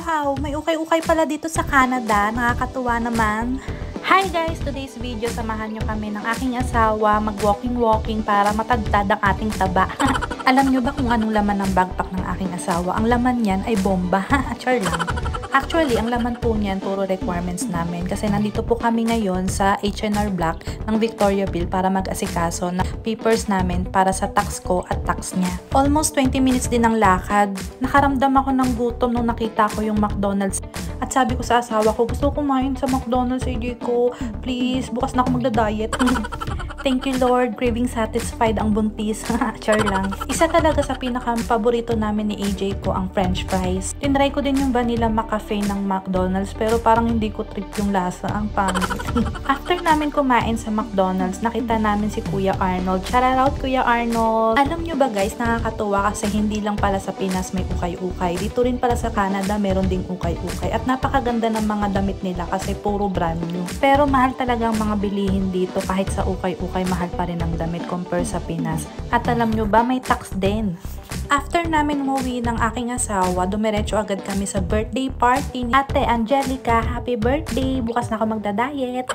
Wow, may ukay-ukay pala dito sa Canada. Nakakatuwa naman. Hi guys! Today's video, samahan nyo kami ng aking asawa mag-walking-walking para matagtad ang ating taba. Alam nyo ba kung anong laman ng backpack ng aking asawa? Ang laman niyan ay bomba. Char lang. Actually, ang laman po niyan, puro requirements namin. Kasi nandito po kami ngayon sa H&R Block ng Victoriaville para mag-asikaso ng papers namin para sa tax ko at tax niya. Almost 20 minutes din ang lakad. Nakaramdam ako ng gutom nung nakita ko yung McDonald's. At sabi ko sa asawa ko, gusto ko kumain sa McDonald's, AJ ko. Please, bukas na ako magda-diet. Thank you Lord, craving satisfied ang buntis. Char lang. Isa talaga sa pinaka-paborito namin ni AJ ko ang french fries. Tinry ko din yung vanilla McCafe ng McDonald's pero parang hindi ko trip yung lasa. Ang pangit. After namin kumain sa McDonald's, nakita namin si Kuya Arnold. Shout out Kuya Arnold! Alam nyo ba guys, nakakatuwa kasi hindi lang pala sa Pinas may ukay-ukay. Dito rin pala sa Canada meron ding ukay-ukay. At napakaganda ng mga damit nila kasi puro brand new. Pero mahal talaga ang mga bilihin dito kahit sa ukay-ukay. Mahal pa rin ang damit compare sa Pinas. At alam nyo ba, may tax din. After namin umuwi ng aking asawa, dumiretso agad kami sa birthday party ni Ate Angelica. Happy birthday! Bukas na ako magda-diet.